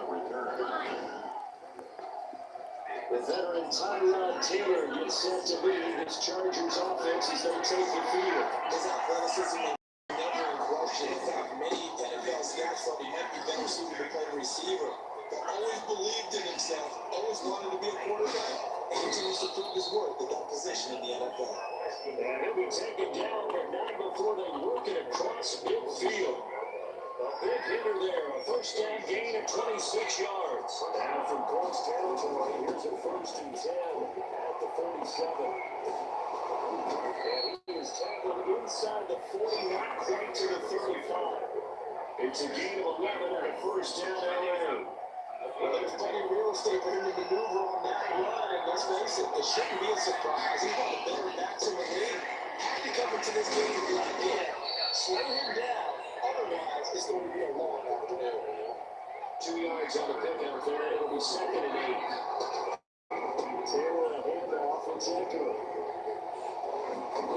return. The veteran Tyrod Taylor gets set to lead his Chargers offense as they take the field. His athleticism is never in question. In fact, many NFL scouts thought he might be better suited to play receiver, but always believed in himself, always wanted to be a quarterback, and continues to prove his worth at that position in the NFL. And he'll be taken down but not before they work it across midfield. A big hitter there, a first down gain of 26 yards. Now from Colts territory, here's a 1st and 10 at the 47. And he is tackled inside the 40, not quite to the 35. It's a gain of 11 and a first down LA. Well, there's plenty of real estate for him to maneuver on that run, and let's face it, it shouldn't be a surprise. He's one of the better backs in the league. Had to come into this game with the idea, slow him down. Otherwise, it's going to be a long afternoon. 2 yards on the pickup there. It'll be 2nd and 8. Taylor a handoff. It's Eckler.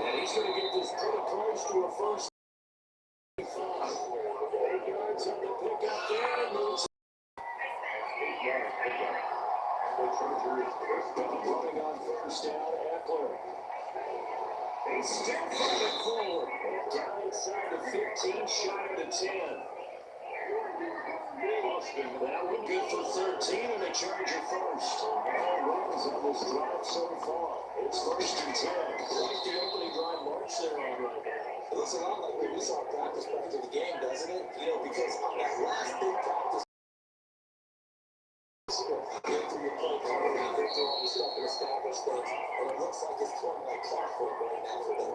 And he's going to get this pretty close to a first. 8 yards on the pickup there. And moves. 8 yards pickup. The Chargers first down. Running on first down, Eckler. They step forward. Down inside the 15, shy of the 10. Austin. That would be for 13 and a Charger first. All runs on this drive so far. It's 1st and 10. Like the opening drive march there on right now. It looks a lot like what we saw practice prior to the game, doesn't it? You know, because on that last big practice, go through your play card, go through all the stuff and establish things, and it looks like it's flowing like clockwork right now for them.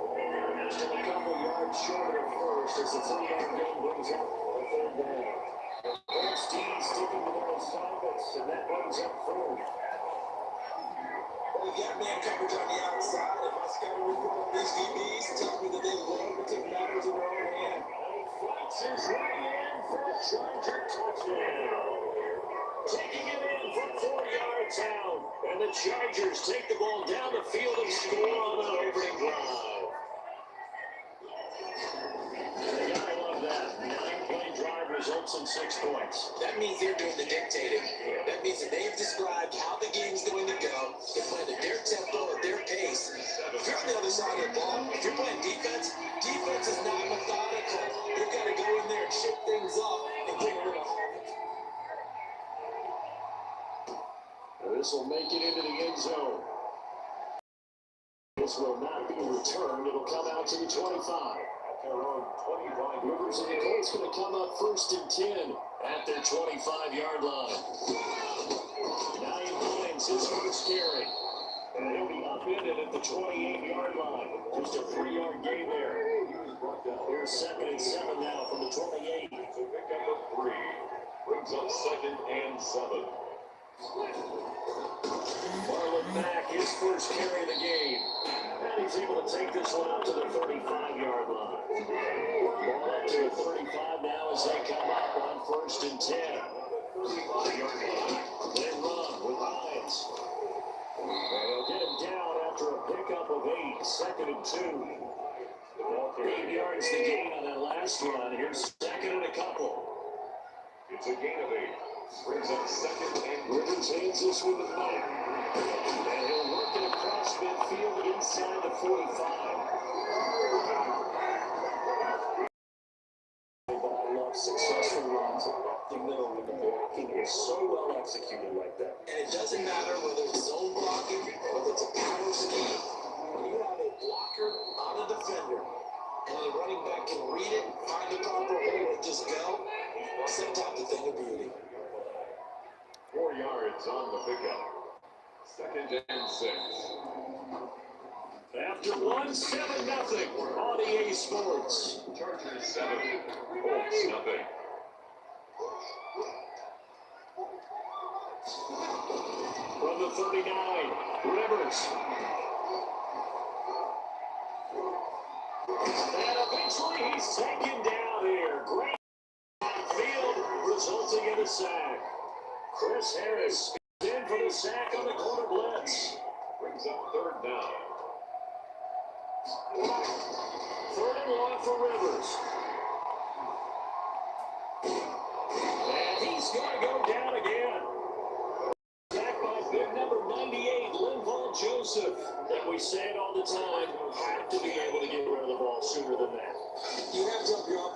Still a couple yards short of first as the 3-yard game brings up a 3rd down. Colts sticking to their assignments, and that brings up 3rd. Well, we've got man coverage on the outside, and my scouting report on these DBs tells me that they love to take matters in their own hand. Flex is right in for a Charger touchdown. Taking it in from 4 yards out, and the Chargers take the ball down the field and score on an opening drive. They gotta love that. 9-play drive results in 6 points. That means they're doing the dictating. That means that they've described how the game's going to go. They're playing at their tempo, at their pace. If you're on the other side of the ball, if you're playing defense, defense is not methodical. You've got to go in there and shake things up and bring them in a havoc. This will make it into the end zone. This will not be returned. It'll come out to the 25. Their own 25. Rivers and the Colts going to come up 1st and 10 at their 25-yard line. Now he wins his first carry. And he'll be upended at the 28-yard line. Just a 3-yard gain there. Here's 2nd and 7 now from the 28. So pick up a 3. Brings up 2nd and 7. Marlon Mack, his first carry of the game. And he's able to take this one out to the 35-yard line. Ball up to the 35 now as they come up on 1st and 10. 35-yard line. They run with Hines. And they'll get him down after a pickup of 8. 2nd and 2. 8 yards the gain on that last run. Here's 2nd and a couple. It's a gain of 8. Brings up 2nd and Rivers hands this one to Mack. And he'll work it across midfield inside the 45. But I love successful runs up the middle when the blocking is so well executed like that. And it doesn't matter whether it's zone blocking or whether it's a power scheme. When you have a blocker on a defender and the running back can read it, find the proper hole and just go, sometimes a thing of beauty. 4 yards on the pickup. 2nd and 6. After 1, 7-0 on EA Sports. Chargers 7. Colts nothing. From the 39, Rivers. And eventually he's taken down here. Great field, resulting in a sack. Chris Harris in for the sack on the corner blitz. Brings up 3rd down. 3rd and 1 for Rivers. And he's going to go down again.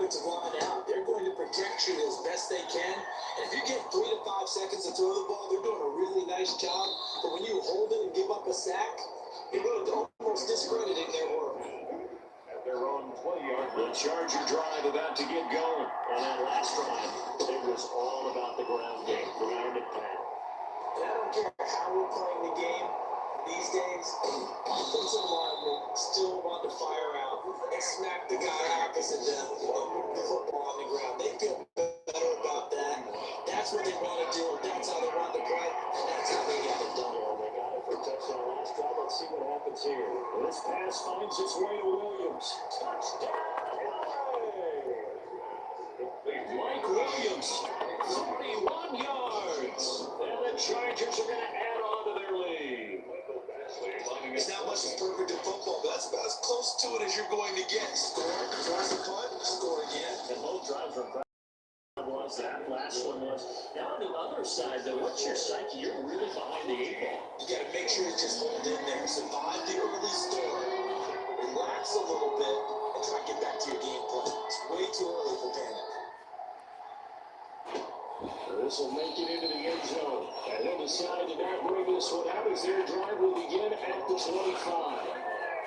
offensive line out. They're going to protect you as best they can. And if you get 3 to 5 seconds to throw the ball, they're doing a really nice job. But when you hold it and give up a sack, you're almost discrediting their work. At their own 20-yard line. The Charger drive about to get going. And that last drive, it was all about the ground game, ground and pound. And I don't care how we're playing the game these days, offensive linemen still want to fire out and smack the guy opposite them and move the football on the ground. They feel better about that. That's what they want to do. That's how they want to play. And that's how they get it done. They got it for a touchdown last drive. Let's see what happens here. This pass finds its way to Williams. Touchdown! Mike Williams, 41 yards. And the Chargers are going to add on to their lead. It's not much as perfect in football, but that's about as close to it as you're going to get. Score, toss a punt, score again. And both drives were was that last one was. Now on the other side, though, what's your psyche? You're really behind the 8 ball. You got to make sure you just hold in there, survive the early storm, relax a little bit, and try to get back to your game plan. It's way too early for panic. This will make it into the end zone. And they'll decide to not bring this one out as their drive will begin at the 25.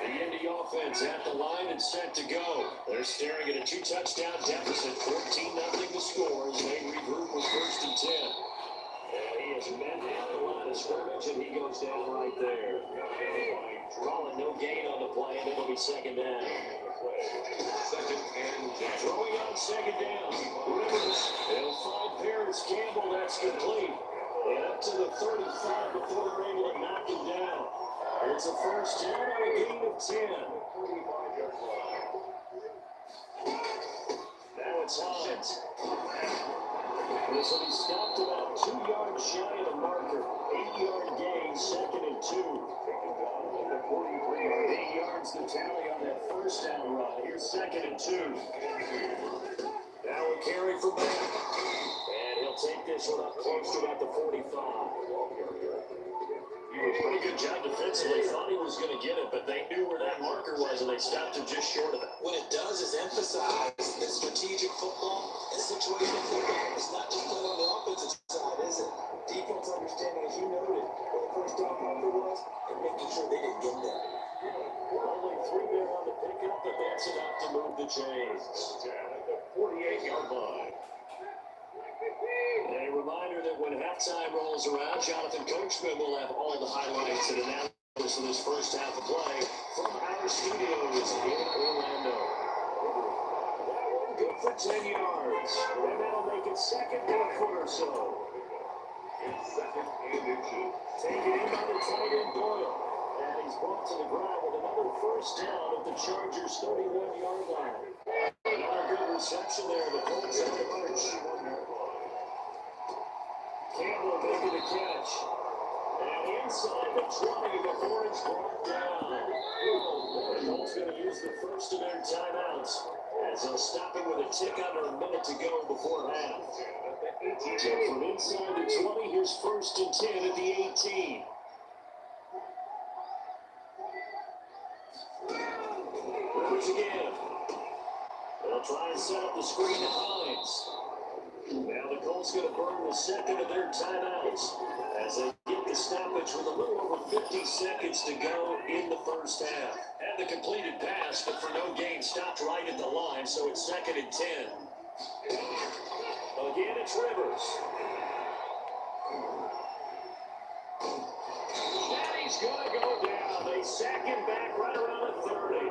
The Indy offense at the line and set to go. They're staring at a 2-touchdown deficit, 14-0 the score as they regroup with 1st and 10. And he is met at the line of scrimmage, and he goes down right there. Calling no gain on the play, and it'll be 2nd down. 2nd and 10. Throwing on 2nd down. Rivers, they'll find Paris Campbell, that's complete. And up to the 35 before they're able to knock him down. It's a 1st down and a gain of 10. Now it's Hines. This will be stopped about 2 yards shy of the marker. 8-yard gain, 2nd and 2. 8 yards the tally on that 1st down run. Here's 2nd and 2. Now a carry from back. And he'll take this one up close to about the 45. He did a pretty good job defensively. Thought he was going to get it, but they knew where that marker was, and they stopped him just short of it. What it does is emphasize that strategic football and situational football is not just playing on the offensive side, is it? Defense understanding, as you noted, where the 1st down marker was, and making sure they didn't get there. Only 3 there on the pickup, but that's enough to move the chains. At the 48-yard line. A reminder that when halftime rolls around, Jonathan Coachman will have all the highlights and analysis of this 1st half of play from our studios in Orlando. That one good for 10 yards. And that'll make it 2nd and a foot or so. It's 2nd and 2. Taken in by the tight end Doyle. And he's brought to the ground with another 1st down at the Chargers' 31-yard line. Another good reception there. The Colts on the march. Campbell making the catch. And inside the 20 before it's brought down. The Colts going to use the 1st of their timeouts as they'll stop him with a tick under a minute to go before half. So from inside the 20, here's 1st and 10 at the 18. Rivers again. They'll try and set up the screen to Hines. Now the Colts going to burn the 2nd of their timeouts as they get the stoppage with a little over 50 seconds to go in the 1st half. And the completed pass, but for no gain, stopped right at the line, so it's 2nd and 10. Again, it's Rivers. And he's going to go down. They sack him back right around the 30.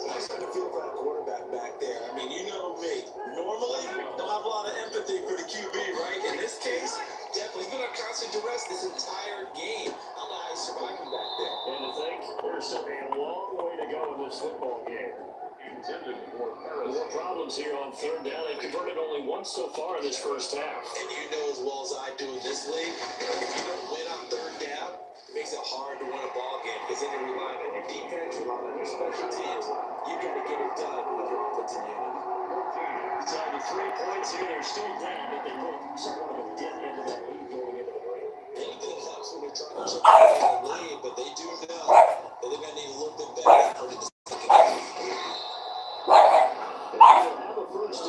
I started to feel for that quarterback back there. I mean, you know me. Normally, don't have a lot of empathy for the QB, right? In this case, definitely. He's been on constant duress this entire game. I don't know how he's surviving back there. And to think, there's a long way to go in this football game. Intended for Paris. More problems here on 3rd down. They've converted only once so far in this 1st half. And you know as well as I do in this league, if you don't win on 3rd down, it makes it hard to win a ball game because then you're relying on your defense, you're relying on your special teams. You got to get it done with your offensive unit. Inside the 3 points here, they're still down, but they look somewhat of a dip into that lead going into the break. Anything helps when you're trying to chip away at the lead, but they do know that they're going to need a little bit better effort in the 2nd half. They'll have a 1st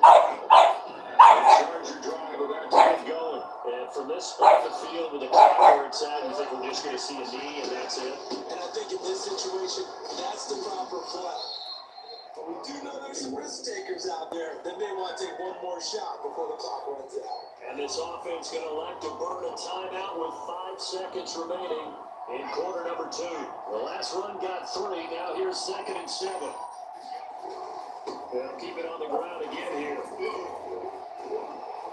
Charger drive about to get going. And from this spot of the field with the clock where it's at, you think we're just going to see a knee and that's it? And I think in this situation, that's the proper play. But we do know there's some risk takers out there that may want to take one more shot before the clock runs out. And this offense going to elect to burn a timeout with 5 seconds remaining in quarter number 2. The last run got 3. Now here's 2nd and 7. They'll keep it on the ground again here.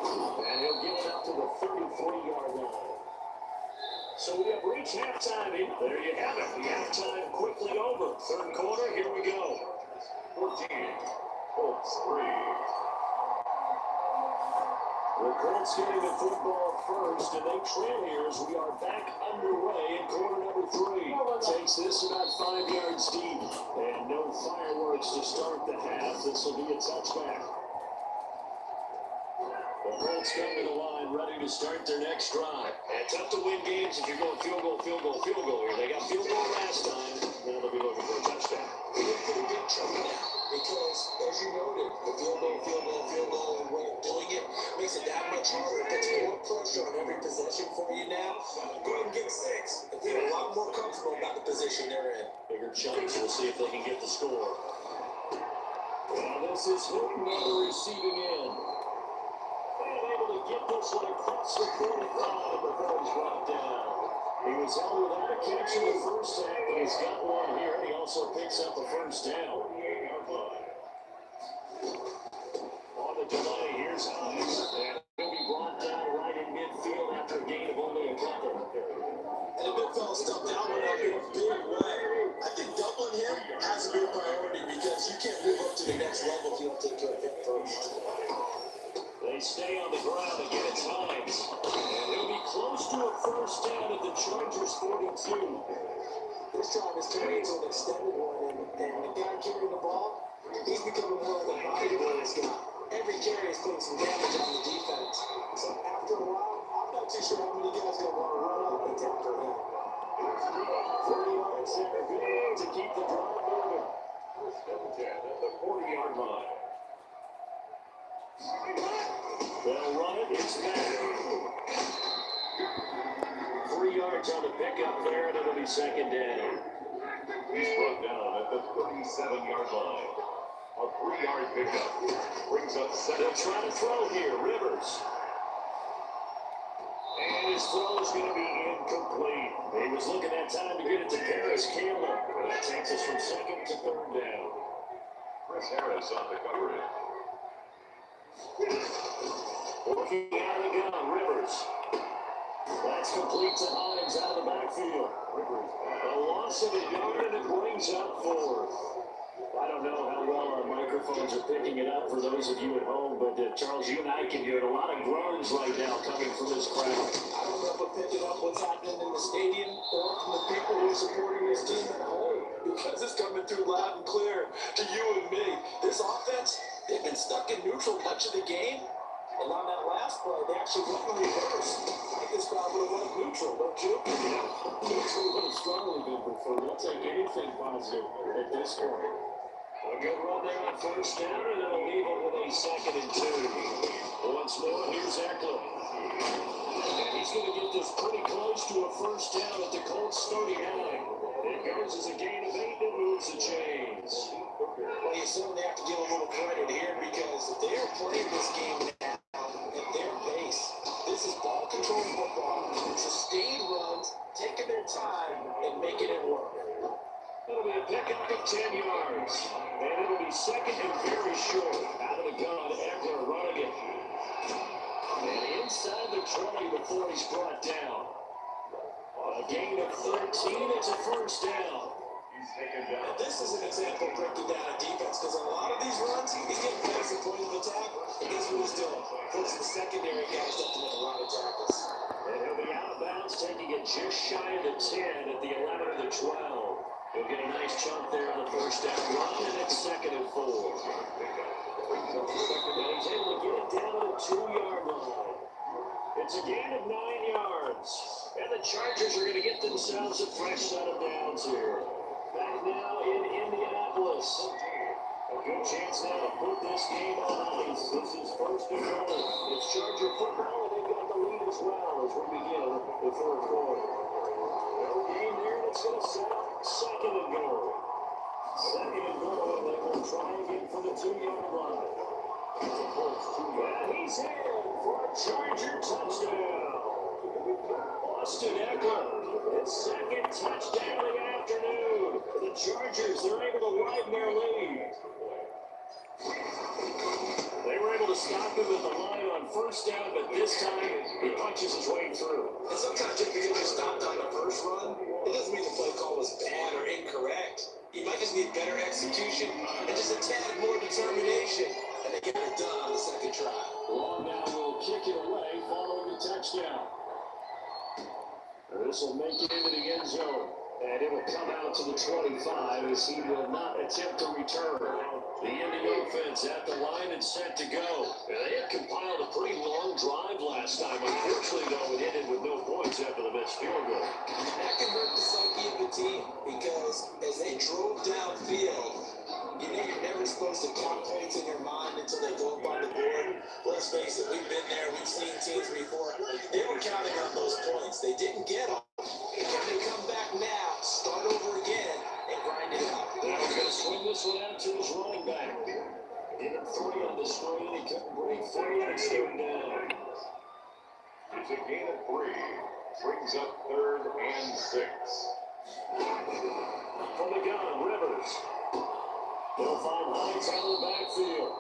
And he'll get it up to the 33-yard line. So we have reached halftime. There you have it. The halftime quickly over. 3rd quarter, here we go. 14, Colts 3. The Colts getting the football first, and they trail here as we are back underway in quarter number 3. Takes this about 5 yards deep, and no fireworks to start the half. This will be a touchback. The Colts come to the line, ready to start their next drive. And tough to win games if you're going field goal here. They got field goal last time. Now they'll be looking for a touchdown. We're in big trouble now because, as you noted, the field goal, and way of doing it makes it that much harder. It puts more pressure on every possession for you now. Go ahead and get 6 and feel a lot more comfortable about the position they're in. Bigger chunks. We'll see if they can get the score. Well, this is Hilton on the receiving end. Able to get this one across the 45 before he's brought down. He was held without a catch in the first half, but he's got one here, and he also picks up the first down. On the delay, here's Hines, and he'll be brought down right in midfield after a gain of only a couple. And the big fella stumped that one up in a big way. I think doubling him has to be a priority because you can't move up to the next level if you don't take care of him first. They stay on the ground again at times. And he'll be close to a first down at the Chargers 42. This drive is turning into an extended one, and the guy carrying the ball, he's becoming more of a body boys guy. Every carry is putting some damage on the defense. So after a while, I'm not too sure how many guys are going to want to run up and tackle him. 30 yards there, good enough to keep the drive moving. First and 10 at the 40-yard line. They'll run it. It's back. 3 yards on the pickup there, and it'll be 2nd down. He's brought down at the 37-yard line. A 3-yard pickup brings up 2nd. They'll try to throw here. Rivers. And his throw is going to be incomplete. He was looking that time to get it to Paris Campbell. That takes us from 2nd to 3rd down. Chris Harris on the coverage. Working out of the gun, Rivers. That's complete to Hines out of the backfield. A loss of a yard, and it brings up 4th. I don't know how well our microphones are picking it up for those of you at home, but Charles, you and I can hear a lot of groans right now coming from this crowd. I don't know if we're picking up what's happening in the stadium or from the people who are supporting this team at home, because it's coming through loud and clear to you and me. This offense, they've been stuck in neutral much of the game. And on that last play, they actually went in reverse. I think this crowd would have went neutral, don't you? Neutral would have strongly been preferred. They'll take anything positive at this point. A good run there on first down, and it'll leave it with a 2nd and 2. Once more, here's Eckler. And he's going to get this pretty close to a first down at the Colts 39. It goes as a gain of 8 that moves the chains. Well, you certainly have to give a little credit here because if they are playing this game now at their pace, this is ball control football, sustained runs, taking their time and making it work. It'll be a pickup of 10 yards, and it'll be 2nd and very short. Out of the gun, Eckler running it. And inside the 20 before he's brought down. A gain of 13, it's a first down. He's taken down. And this is an example of breaking down a defense because on a lot of these runs, he's getting past the point of attack, and guess what he's doing? Forcing the secondary guys up to make a lot of tackles. And he'll be out of bounds, taking it just shy of the 10 at the 11 or the 12. He'll get a nice chunk there on the first down run, and it's 2nd and 4. And he's able to get it down to the 2-yard line. It's a gain of 9 yards. And the Chargers are going to get themselves a fresh set of downs here. Back now in Indianapolis. A good chance now to put this game on ice. This is first and goal. It's Charger football, and they've got the lead as well as we begin the fourth quarter. No gain there, and it's going to set up second and goal. Second and goal, and they will try again for the 2-yard line. The Colts 2 yards. He's in for a Charger touchdown. Austin Eckler, his second touchdown of the afternoon. The Chargers, they're able to widen their lead. They were able to stop him at the line on first down, but this time he punches his way through. And sometimes just because you're stopped on the first run, it doesn't mean the play call was bad or incorrect. You might just need better execution and just a tad more determination, and they get it done on the second try. Long now will kick it away following the touchdown. This will make it into the end zone, and it will come out to the 25 as he will not attempt to return. The Indy offense at the line and set to go. They had compiled a pretty long drive last time. Unfortunately, though, it ended with no points after the missed field goal. That can hurt the psyche of the team because as they drove downfield, you know you're never supposed to count points in your mind until they go up on the board. Let's face it, we've been there. We've seen teams before. They were counting on those points. They didn't get them. Can they come back now, start over again, and grind it out? Now he's going to swing this one out to his running back. Give him 3 on the screen. He couldn't break free, and it's third down. It's a gain of 3. Brings up 3rd and 6. From the gun, Rivers. They'll find Hines out of the backfield.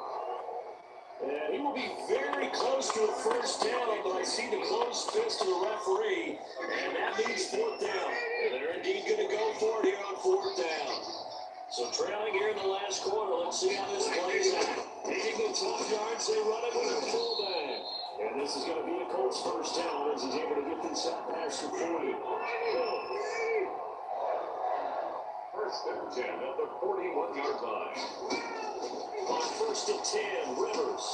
And he will be very close to a first down, but I see the closed fist of the referee, and that means 4th down. And they're indeed going to go for it here on 4th down. So trailing here in the last quarter, let's see how this plays out. Taking the top yards, they run it with a fullback. And this is going to be a Colts first down as he's able to get this out past the 40. First and 10 at the 41-yard line. On first and 10, Rivers.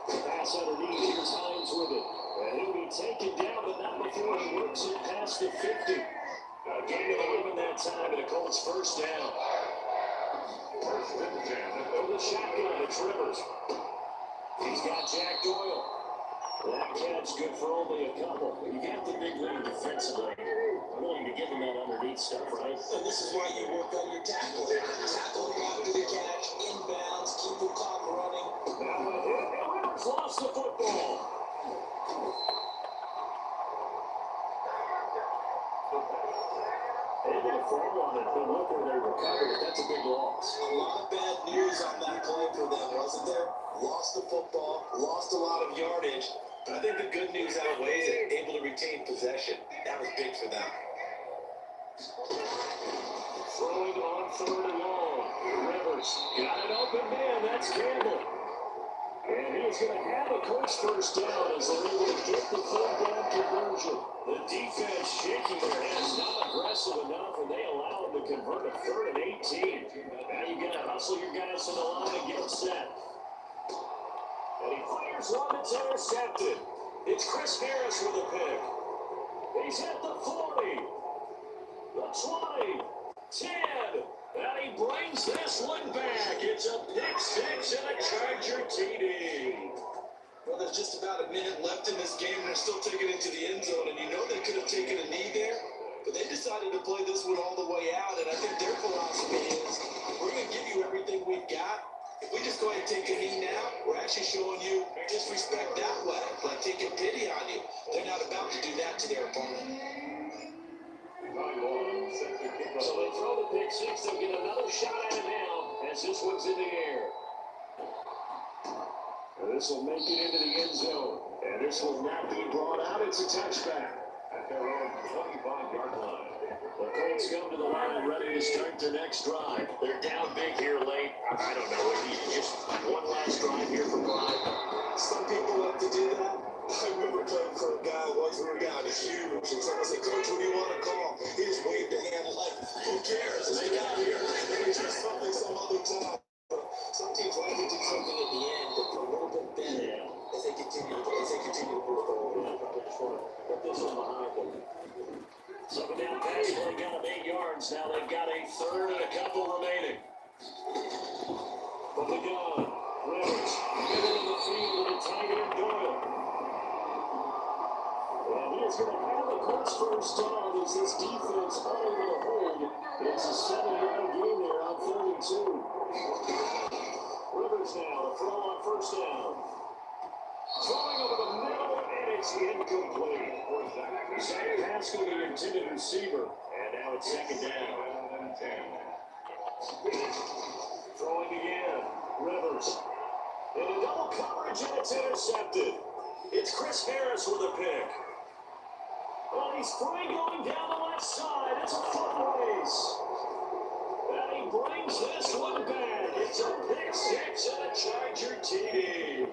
Pass underneath, here's Hines with it. And he'll be taken down, but not before he works it past the 50. Gain of 11 that time, and a Colts first down. First and 10 at Over the shotgun, it's Rivers. He's got Jack Doyle. That catch good for only a couple. You got the big lead defensively. Willing to give him that underneath stuff, right? And this is why you work on your tackle. Tackle after the catch, inbounds, keep the clock running. Now a hit, and Rivers lost the football. They did fall on it, but look where they recovered it. That's a big loss. A lot of bad news on that play for them, wasn't there? Lost the football, lost a lot of yardage, but I think the good news outweighs it. Able to retain possession. That was big for them. Throwing on 3rd and long. Rivers got an open man. That's Campbell. And he is going to have a Colts first down as they're able to get the 3rd down conversion. The defense shaking their heads, not aggressive enough, and they allow them to convert a 3rd and 18. Now you got to hustle your guys to the line and get set. And he fires one that's intercepted. It's Chris Harris with a pick. He's at the 40, the 20, 10, and he brings this one back. It's a pick 6 and a Charger TD. Well, there's just about a minute left in this game, and they're still taking it to the end zone, and you know they could have taken a knee there, but they decided to play this one all the way out, and I think their philosophy is, we're going to give you everything we've got. If we just go ahead and take a knee now, we're actually showing you disrespect that way, like taking pity on you. They're not about to do that to their opponent. So they throw the pick 6. They'll get another shot at it now as this one's in the air. And this will make it into the end zone. And this will not be brought out. It's a touchback. At their own 25-yard line. The Colts come to the line ready to start their next drive. They're down big here late. I don't know. Just one last drive here for pride. Some people like to do that. I remember playing for a guy once. We were down, he's huge. And someone said, Coach, what do you want to call? He just waved a hand like, who cares? Let's get out of here. Maybe do something some other time. But some teams like to do something at the end to feel a little bit better as they continue to move forward. Put this one behind them. Second down pass play got them 8 yards. Now they've got a 3rd and a couple remaining. From the gun, Rivers first down. Throwing over the middle, and it's incomplete. Zach Pascal, the intended receiver. And now it's second down. Throwing again. Rivers. In a double coverage, and it's intercepted. It's Chris Harris with a pick. Well, he's free going down the left side. It's a foot race. And he brings this one back. It's a pick six and a Charger TD.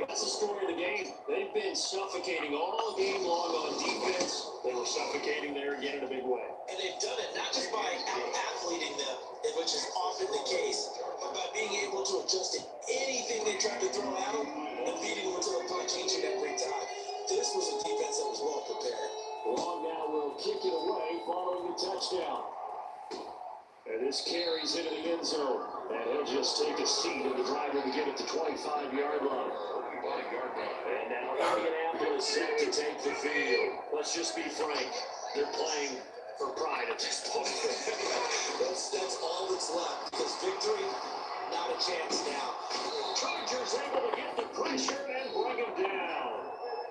That's the story of the game. They've been suffocating all game long on defense. They were suffocating there again in a big way. And they've done it not just by out-athleting them, which is often the case, but by being able to adjust to anything they tried to throw at them and beating them to the punch each and every time. This was a defense that was well prepared. Long now will kick it away following the touchdown. And this carries into the end zone. And he'll just take a seat, and the driver will get it to 25-yard line. And now Indianapolis set to take the field. Let's just be frank. They're playing for pride at this point. that's all that's left. Because victory, not a chance now. Chargers able to get the pressure and bring him down.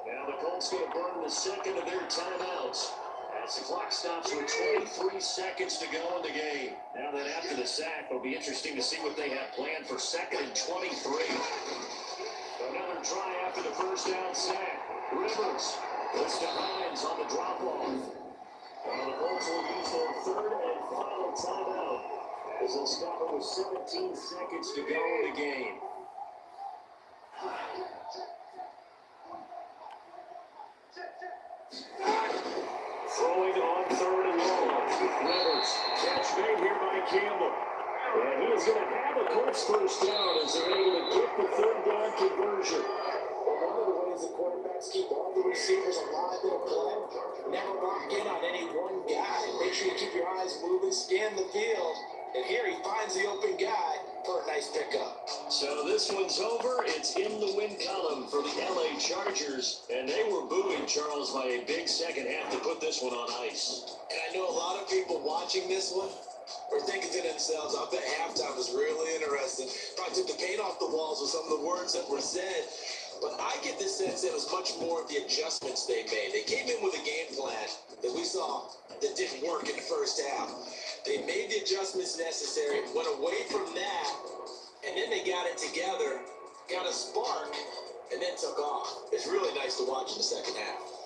Now the Colts going to burn the second of their timeouts. As the clock stops with 23 seconds to go in the game. Now that after the sack, it'll be interesting to see what they have planned for second and 23. Another try after the first down sack. Rivers puts to Hines on the drop-off. The Colts will use their third and final timeout as they'll stop it with 17 seconds to go in the game. Throwing on third and long. Rivers. Catch made here by Campbell. And he is going to have a Colts first down as they're able to get the third down conversion. Well, one of the ways the quarterbacks keep all the receivers alive in a play, never lock in on any one guy. Make sure you keep your eyes moving, scan the field. And here he finds the open guy for a nice pickup. So this one's over. It's in the win column for the LA Chargers. And they were booing Charles by a big second half to put this one on ice. And I know a lot of people watching this one are thinking to themselves, I bet halftime was really interesting. Probably took the paint off the walls with some of the words that were said. But I get the sense that it was much more of the adjustments they made. They came in with a game plan that we saw that didn't work in the first half. They made the adjustments necessary, went away from that, and then they got it together, got a spark, and then took off. It's really nice to watch in the second half.